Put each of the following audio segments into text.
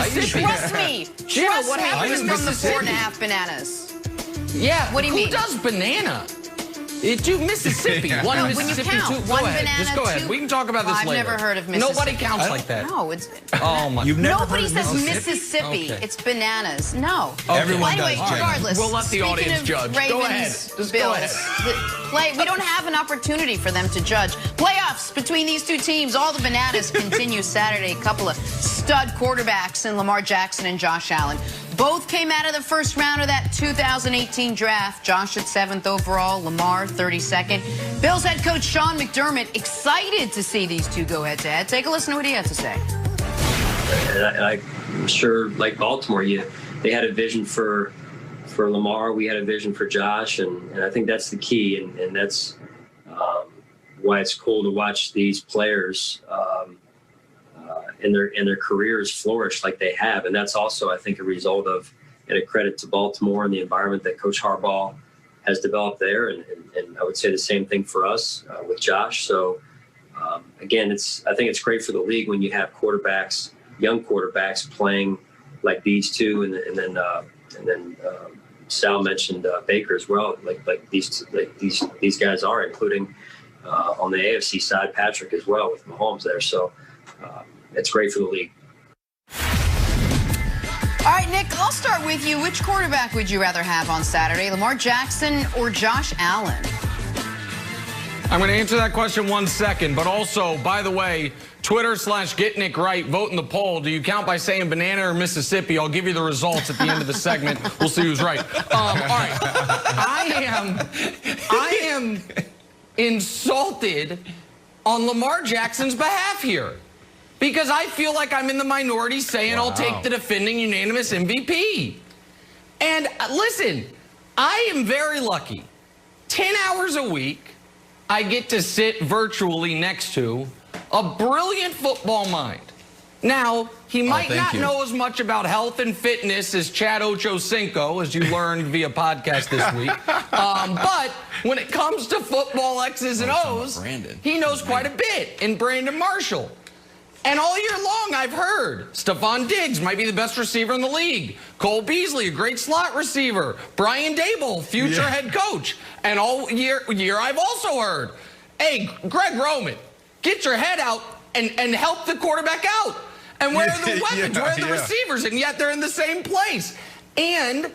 Mississippi. Trust me. Trust me. He was from the 4.5 bananas. Yeah. What do you mean? Who does banana? Two Mississippi. One No, Mississippi, when you count, two. one Go ahead. banana, Just go ahead. two- We can talk about this I've later. never heard of Mississippi. Nobody counts like that. No, it's... Oh, my. You've never Nobody heard of says Mississippi? Mississippi. Okay. It's bananas. No. Everyone Well, anyway, does, Jen. regardless. We'll let the speaking audience of judge. Ravens, Go ahead. Just Bills, go ahead. we don't have an opportunity for them to judge. Playoffs between these two teams. All the bananas continue Saturday. A couple of stud quarterbacks in Lamar Jackson and Josh Allen. Both came out of the first round of that 2018 draft. Josh at 7th overall, Lamar 32nd. Bills head coach Sean McDermott excited to see these two go head-to-head. Take a listen to what he had to say. And I'm sure, like Baltimore, they had a vision for Lamar. We had a vision for Josh, and I think that's the key, and that's why it's cool to watch these players in their careers flourish like they have. And that's also, I think, a result of, and a credit to Baltimore and the environment that Coach Harbaugh has developed there. And I would say the same thing for us with Josh. So again, I think it's great for the league when you have quarterbacks, young quarterbacks playing like these two, and then Sal mentioned Baker as well, like these guys are, including on the AFC side, Patrick as well with Mahomes there. So it's great for the league. All right, Nick, I'll start with you. Which quarterback would you rather have on Saturday, Lamar Jackson or Josh Allen? I'm going to answer that question 1 second, but also, by the way, Twitter/GetNickRight, vote in the poll. Do you count by saying banana or Mississippi? I'll give you the results at the end of the segment. We'll see who's right. All right. I am insulted on Lamar Jackson's behalf here, because I feel like I'm in the minority saying I'll take the defending unanimous MVP. And listen, I am very lucky. 10 hours a week, I get to sit virtually next to a brilliant football mind. Now, he might not know as much about health and fitness as Chad Ochocinco, as you learned via podcast this week. But when it comes to football X's and O's, he knows quite a bit in Brandon Marshall. And all year long, I've heard Stephon Diggs might be the best receiver in the league. Cole Beasley, a great slot receiver. Brian Dable, future head coach. And all year I've also heard, hey, Greg Roman, get your head out and help the quarterback out. And where are the weapons? Where are the receivers? And yet they're in the same place. And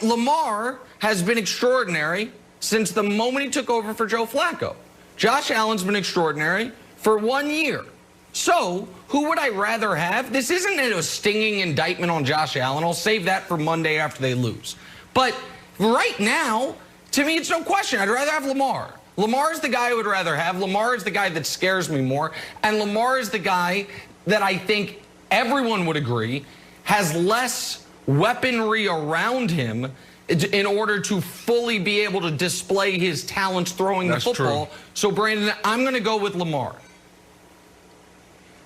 Lamar has been extraordinary since the moment he took over for Joe Flacco. Josh Allen's been extraordinary for 1 year. So, who would I rather have? This isn't a stinging indictment on Josh Allen. I'll save that for Monday after they lose. But right now, to me, it's no question. I'd rather have Lamar. Lamar is the guy I would rather have. Lamar is the guy that scares me more. And Lamar is the guy that I think everyone would agree has less weaponry around him in order to fully be able to display his talents throwing the football. True. So, Brandon, I'm going to go with Lamar.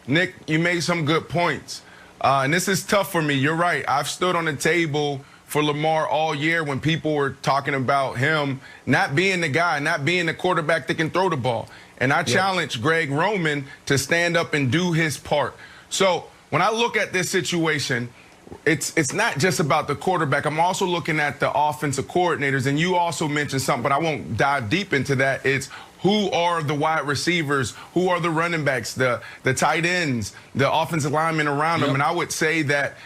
Nick, you made some good points. And this is tough for me. You're right. I've stood on the table for Lamar all year when people were talking about him not being the guy, not being the quarterback that can throw the ball. And I challenged Greg Roman to stand up and do his part. So when I look at this situation, it's not just about the quarterback. I'm also looking at the offensive coordinators. And you also mentioned something, but I won't dive deep into that. It's who are the wide receivers? Who are the running backs, the tight ends, the offensive linemen around them? And I would say that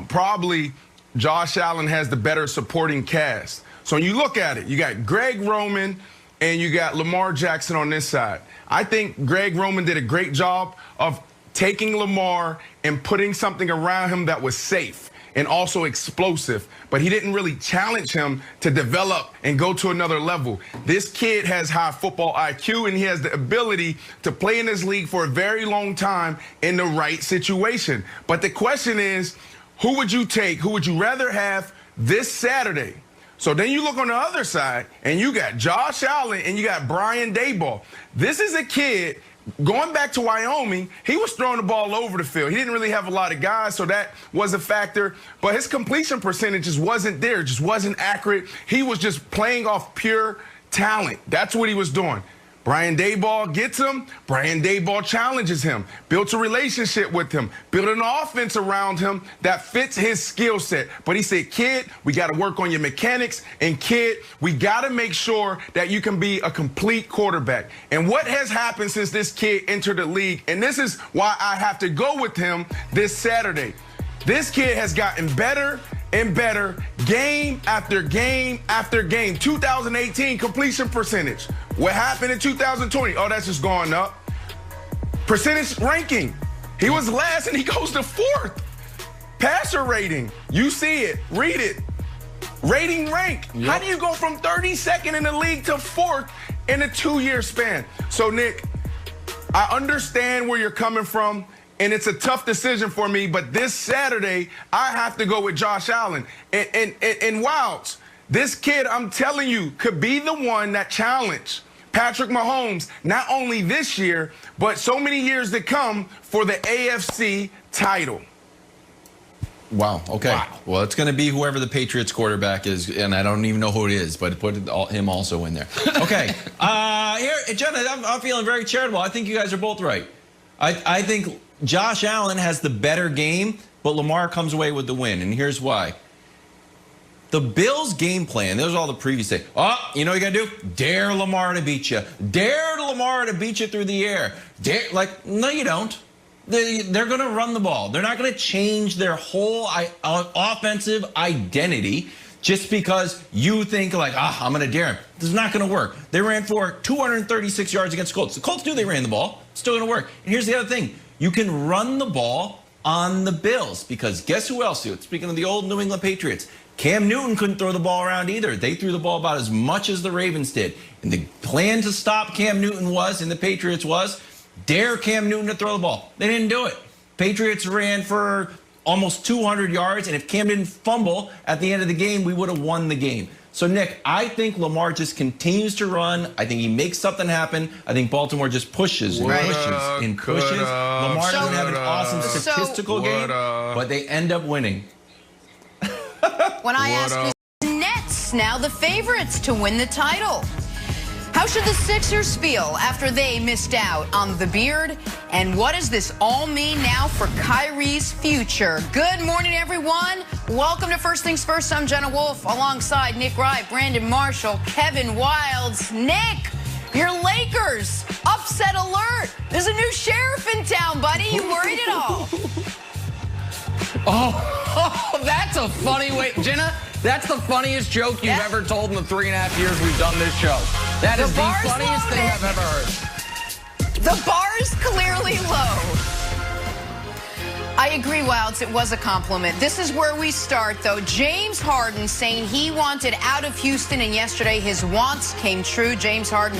probably Josh Allen has the better supporting cast. So when you look at it, you got Greg Roman and you got Lamar Jackson on this side. I think Greg Roman did a great job of taking Lamar and putting something around him that was safe and also explosive, but he didn't really challenge him to develop and go to another level. This kid has high football IQ, and he has the ability to play in this league for a very long time in the right situation. But the question is, who would you take? Who would you rather have this Saturday? So then you look on the other side, and you got Josh Allen and you got Brian Daboll. This is a kid going back to Wyoming. He was throwing the ball over the field. He didn't really have a lot of guys, so that was a factor. But his completion percentages wasn't there, just wasn't accurate. He was just playing off pure talent. That's what he was doing. Brian Daboll gets him. Brian Daboll challenges him, builds a relationship with him, built an offense around him that fits his skill set. But he said, kid, we got to work on your mechanics. And kid, we got to make sure that you can be a complete quarterback. And what has happened since this kid entered the league, and this is why I have to go with him this Saturday. This kid has gotten better and better game after game after game. 2018 completion percentage. What happened in 2020? Oh, that's just going up. Percentage ranking. He was last and he goes to 4th. Passer rating. You see it. Read it. Rating rank. Yep. How do you go from 32nd in the league to 4th in a 2-year span? So, Nick, I understand where you're coming from. And it's a tough decision for me, but this Saturday, I have to go with Josh Allen. And Wilds, this kid, I'm telling you, could be the one that challenged Patrick Mahomes, not only this year, but so many years to come for the AFC title. Wow. Okay. Wow. Well, it's going to be whoever the Patriots quarterback is, and I don't even know who it is, but put him also in there. Okay. Here, Jenna, I'm feeling very charitable. I think you guys are both right. I think Josh Allen has the better game, but Lamar comes away with the win, and here's why. The Bills' game plan, those are all the previews say, oh, you know what you got to do? Dare Lamar to beat you. Dare Lamar to beat you through the air. Dare, like, no, you don't. They're going to run the ball. They're not going to change their whole offensive identity just because you think like, I'm going to dare him. This is not going to work. They ran for 236 yards against the Colts. The Colts knew they ran the ball. It's still going to work. And here's the other thing. You can run the ball on the Bills because guess who else? Speaking of the old New England Patriots, Cam Newton couldn't throw the ball around either. They threw the ball about as much as the Ravens did. And the plan to stop Cam Newton was, and the Patriots was, dare Cam Newton to throw the ball. They didn't do it. Patriots ran for almost 200 yards, and if Cam didn't fumble at the end of the game, we would have won the game. So, Nick, I think Lamar just continues to run. I think he makes something happen. I think Baltimore just pushes and pushes and pushes. Lamar doesn't have an awesome statistical game, but they end up winning. When I ask the Nets now the favorites to win the title. How should the Sixers feel after they missed out on the beard? And what does this all mean now for Kyrie's future? Good morning, everyone. Welcome to First Things First. I'm Jenna Wolf alongside Nick Wright, Brandon Marshall, Kevin Wilds. Nick, your Lakers, upset alert. There's a new sheriff in town, buddy. You worried at all? Oh, that's a funny way. Jenna, that's the funniest joke you've ever told in the 3.5 years we've done this show. That is the funniest thing I've ever heard. The bar is clearly low. I agree, Wilds. It was a compliment. This is where we start, though. James Harden saying he wanted out of Houston, and yesterday his wants came true. James Harden